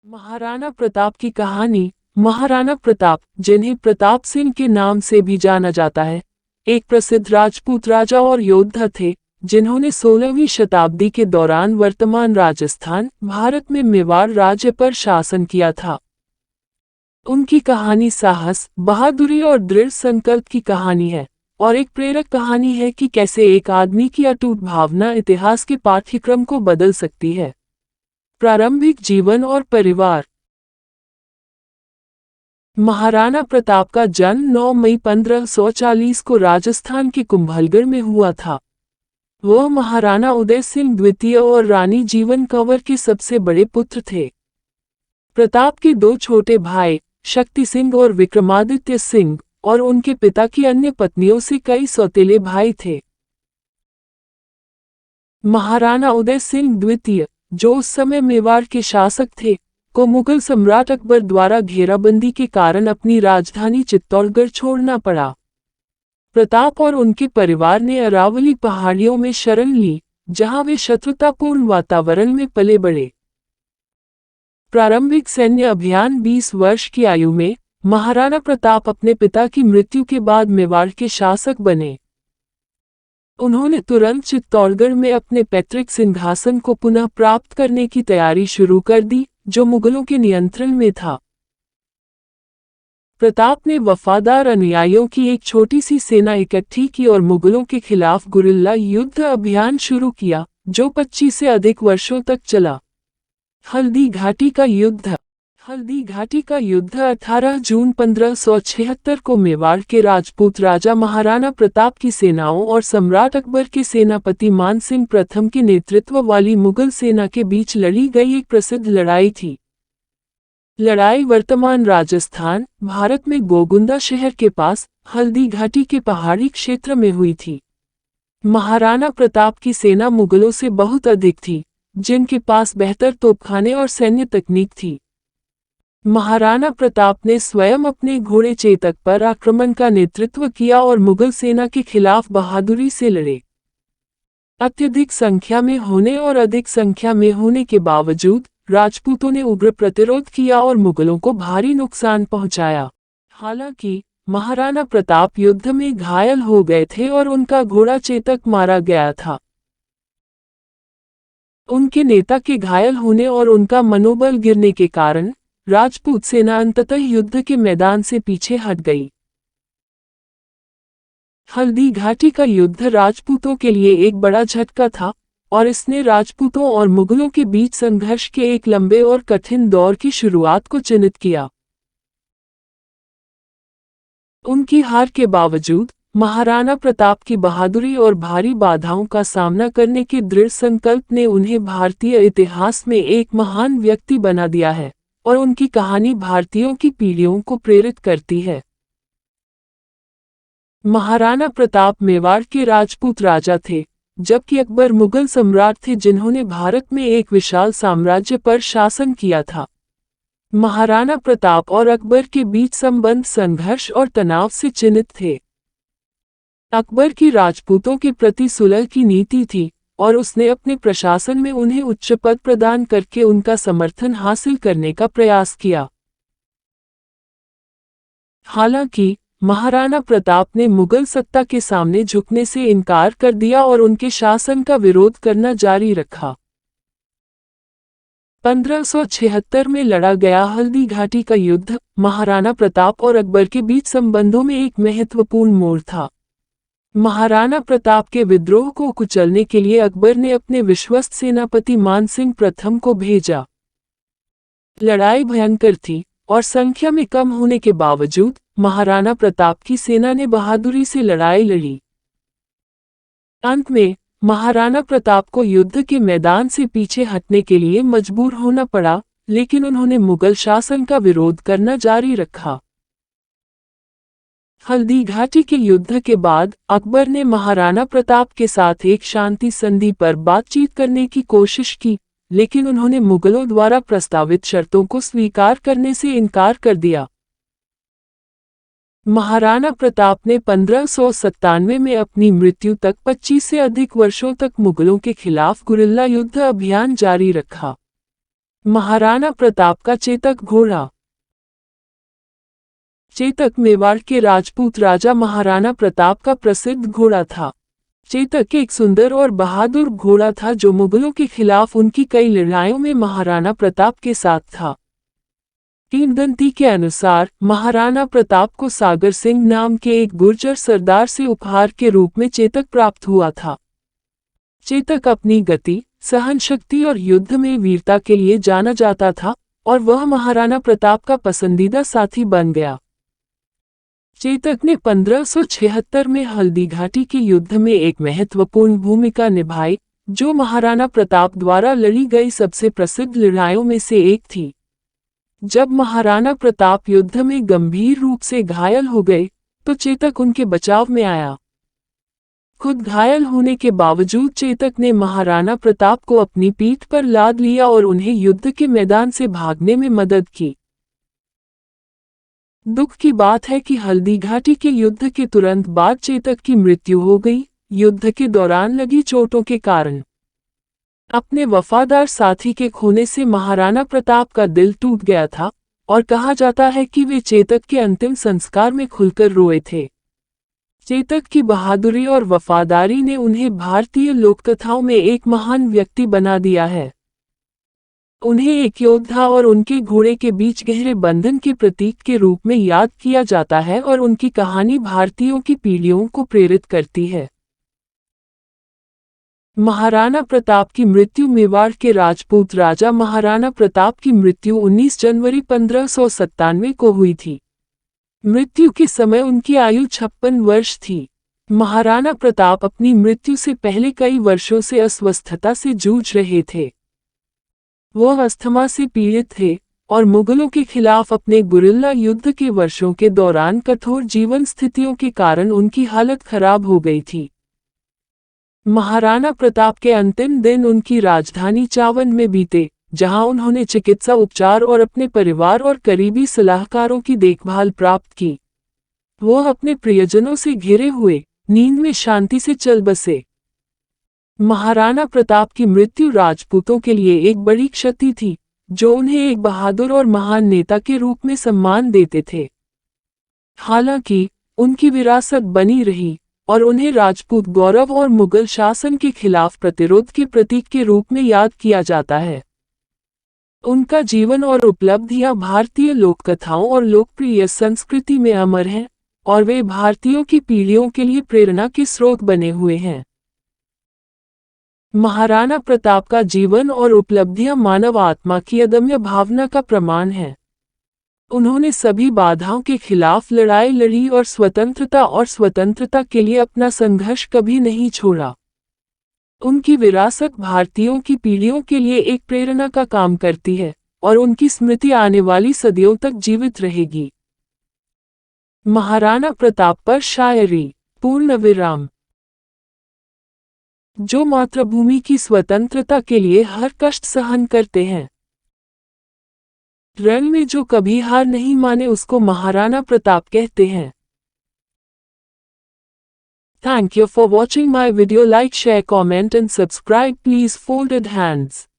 महाराणा प्रताप की कहानी। महाराणा प्रताप, जिन्हें प्रताप सिंह के नाम से भी जाना जाता है, एक प्रसिद्ध राजपूत राजा और योद्धा थे, जिन्होंने 16वीं शताब्दी के दौरान वर्तमान राजस्थान, भारत में मेवाड़ राज्य पर शासन किया था। उनकी कहानी साहस, बहादुरी और दृढ़ संकल्प की कहानी है, और एक प्रेरक कहानी है कि कैसे एक आदमी की अटूट भावना इतिहास के पाठ्यक्रम को बदल सकती है। प्रारंभिक जीवन और परिवार। महाराणा प्रताप का जन्म 9 मई 1540 को राजस्थान के कुंभलगढ़ में हुआ था। वह महाराणा उदय सिंह द्वितीय और रानी जीवन कंवर के सबसे बड़े पुत्र थे। प्रताप के दो छोटे भाई, शक्ति सिंह और विक्रमादित्य सिंह, और उनके पिता की अन्य पत्नियों से कई सौतेले भाई थे। महाराणा उदय सिंह द्वितीय, जो उस समय मेवाड़ के शासक थे, को मुगल सम्राट अकबर द्वारा घेराबंदी के कारण अपनी राजधानी चित्तौड़गढ़ छोड़ना पड़ा। प्रताप और उनके परिवार ने अरावली पहाड़ियों में शरण ली, जहां वे शत्रुतापूर्ण वातावरण में पले बढ़े। प्रारंभिक सैन्य अभियान। 20 वर्ष की आयु में महाराणा प्रताप अपने पिता की मृत्यु के बाद मेवाड़ के शासक बने। उन्होंने तुरंत चित्तौड़गढ़ में अपने पैतृक सिंहासन को पुनः प्राप्त करने की तैयारी शुरू कर दी, जो मुगलों के नियंत्रण में था। प्रताप ने वफादार अनुयायियों की एक छोटी सी सेना इकट्ठी की और मुगलों के खिलाफ गुरिल्ला युद्ध अभियान शुरू किया, जो 25 से अधिक वर्षों तक चला। हल्दी घाटी का युद्ध। हल्दी घाटी का युद्ध 18 जून 1576 को मेवाड़ के राजपूत राजा महाराणा प्रताप की सेनाओं और सम्राट अकबर के सेनापति मान सिंह प्रथम के नेतृत्व वाली मुगल सेना के बीच लड़ी गई एक प्रसिद्ध लड़ाई थी। लड़ाई वर्तमान राजस्थान, भारत में गोगुंदा शहर के पास हल्दी घाटी के पहाड़ी क्षेत्र में हुई थी। महाराणा प्रताप की सेना मुगलों से बहुत अधिक थी, जिनके पास बेहतर तोपखाने और सैन्य तकनीक थी। महाराणा प्रताप ने स्वयं अपने घोड़े चेतक पर आक्रमण का नेतृत्व किया और मुगल सेना के खिलाफ बहादुरी से लड़े। अत्यधिक संख्या में होने और अधिक संख्या में होने के बावजूद राजपूतों ने उग्र प्रतिरोध किया और मुगलों को भारी नुकसान पहुंचाया। हालांकि महाराणा प्रताप युद्ध में घायल हो गए थे और उनका घोड़ा चेतक मारा गया था। उनके नेता के घायल होने और उनका मनोबल गिरने के कारण राजपूत सेना अंततः युद्ध के मैदान से पीछे हट गई। हल्दी घाटी का युद्ध राजपूतों के लिए एक बड़ा झटका था, और इसने राजपूतों और मुगलों के बीच संघर्ष के एक लंबे और कठिन दौर की शुरुआत को चिन्हित किया। उनकी हार के बावजूद महाराणा प्रताप की बहादुरी और भारी बाधाओं का सामना करने के दृढ़ संकल्प ने उन्हें भारतीय इतिहास में एक महान व्यक्ति बना दिया है, और उनकी कहानी भारतीयों की पीढ़ियों को प्रेरित करती है। महाराणा प्रताप मेवाड़ के राजपूत राजा थे, जबकि अकबर मुगल सम्राट थे जिन्होंने भारत में एक विशाल साम्राज्य पर शासन किया था। महाराणा प्रताप और अकबर के बीच संबंध संघर्ष और तनाव से चिन्हित थे। अकबर की राजपूतों के प्रति सुलह की नीति थी, और उसने अपने प्रशासन में उन्हें उच्च पद प्रदान करके उनका समर्थन हासिल करने का प्रयास किया। हालांकि महाराणा प्रताप ने मुगल सत्ता के सामने झुकने से इनकार कर दिया और उनके शासन का विरोध करना जारी रखा। 1576 में लड़ा गया हल्दी घाटी का युद्ध महाराणा प्रताप और अकबर के बीच संबंधों में एक महत्वपूर्ण मोड़ था। महाराणा प्रताप के विद्रोह को कुचलने के लिए अकबर ने अपने विश्वस्त सेनापति मान सिंह प्रथम को भेजा। लड़ाई भयंकर थी, और संख्या में कम होने के बावजूद महाराणा प्रताप की सेना ने बहादुरी से लड़ाई लड़ी। अंत में महाराणा प्रताप को युद्ध के मैदान से पीछे हटने के लिए मजबूर होना पड़ा, लेकिन उन्होंने मुगल शासन का विरोध करना जारी रखा। हल्दी घाटी के युद्ध के बाद अकबर ने महाराणा प्रताप के साथ एक शांति संधि पर बातचीत करने की कोशिश की, लेकिन उन्होंने मुगलों द्वारा प्रस्तावित शर्तों को स्वीकार करने से इनकार कर दिया। महाराणा प्रताप ने 1597 में अपनी मृत्यु तक 25 से अधिक वर्षों तक मुगलों के खिलाफ गुरिल्ला युद्ध अभियान जारी रखा। महाराणा प्रताप का चेतक घोड़ा। चेतक मेवाड़ के राजपूत राजा महाराणा प्रताप का प्रसिद्ध घोड़ा था। चेतक एक सुंदर और बहादुर घोड़ा था जो मुगलों के खिलाफ उनकी कई लड़ाइयों में महाराणा प्रताप के साथ था। किंवदंती के अनुसार महाराणा प्रताप को सागर सिंह नाम के एक गुर्जर सरदार से उपहार के रूप में चेतक प्राप्त हुआ था। चेतक अपनी गति, सहन शक्ति और युद्ध में वीरता के लिए जाना जाता था और वह महाराणा प्रताप का पसंदीदा साथी बन गया। चेतक ने 1576 में हल्दी घाटी के युद्ध में एक महत्वपूर्ण भूमिका निभाई, जो महाराणा प्रताप द्वारा लड़ी गई सबसे प्रसिद्ध लड़ाइयों में से एक थी। जब महाराणा प्रताप युद्ध में गंभीर रूप से घायल हो गए, तो चेतक उनके बचाव में आया। खुद घायल होने के बावजूद चेतक ने महाराणा प्रताप को अपनी पीठ पर लाद लिया और उन्हें युद्ध के मैदान से भागने में मदद की। दुख की बात है कि हल्दी घाटी के युद्ध के तुरंत बाद चेतक की मृत्यु हो गई, युद्ध के दौरान लगी चोटों के कारण। अपने वफादार साथी के खोने से महाराणा प्रताप का दिल टूट गया था और कहा जाता है कि वे चेतक के अंतिम संस्कार में खुलकर रोए थे। चेतक की बहादुरी और वफादारी ने उन्हें भारतीय लोककथाओं में एक महान व्यक्ति बना दिया है। उन्हें एक योद्धा और उनके घोड़े के बीच गहरे बंधन के प्रतीक के रूप में याद किया जाता है और उनकी कहानी भारतीयों की पीढ़ियों को प्रेरित करती है। महाराणा प्रताप की मृत्यु। मेवाड़ के राजपूत राजा महाराणा प्रताप की मृत्यु 19 जनवरी 1597 को हुई थी। मृत्यु के समय उनकी आयु 56 वर्ष थी। महाराणा प्रताप अपनी मृत्यु से पहले कई वर्षों से अस्वस्थता से जूझ रहे थे। वह अस्थमा से पीड़ित थे और मुगलों के खिलाफ अपने गुरिल्ला युद्ध के वर्षों के दौरान कठोर जीवन स्थितियों के कारण उनकी हालत खराब हो गई थी। महाराणा प्रताप के अंतिम दिन उनकी राजधानी चावन में बीते, जहां उन्होंने चिकित्सा उपचार और अपने परिवार और करीबी सलाहकारों की देखभाल प्राप्त की। वह अपने प्रियजनों से घिरे हुए नींद में शांति से चल बसे। महाराणा प्रताप की मृत्यु राजपूतों के लिए एक बड़ी क्षति थी, जो उन्हें एक बहादुर और महान नेता के रूप में सम्मान देते थे। हालांकि उनकी विरासत बनी रही और उन्हें राजपूत गौरव और मुगल शासन के खिलाफ प्रतिरोध के प्रतीक के रूप में याद किया जाता है। उनका जीवन और उपलब्धियां भारतीय लोककथाओं और लोकप्रिय संस्कृति में अमर हैं और वे भारतीयों की पीढ़ियों के लिए प्रेरणा के स्रोत बने हुए हैं। महाराणा प्रताप का जीवन और उपलब्धियां मानव आत्मा की अदम्य भावना का प्रमाण है। उन्होंने सभी बाधाओं के खिलाफ लड़ाई लड़ी और स्वतंत्रता के लिए अपना संघर्ष कभी नहीं छोड़ा। उनकी विरासत भारतीयों की पीढ़ियों के लिए एक प्रेरणा का काम करती है और उनकी स्मृति आने वाली सदियों तक जीवित रहेगी। महाराणा प्रताप पर शायरी। पूर्ण विराम। जो मातृभूमि की स्वतंत्रता के लिए हर कष्ट सहन करते हैं, रण में जो कभी हार नहीं माने, उसको महाराणा प्रताप कहते हैं। Thank you for watching my video. Like, share, comment and subscribe. Please folded hands.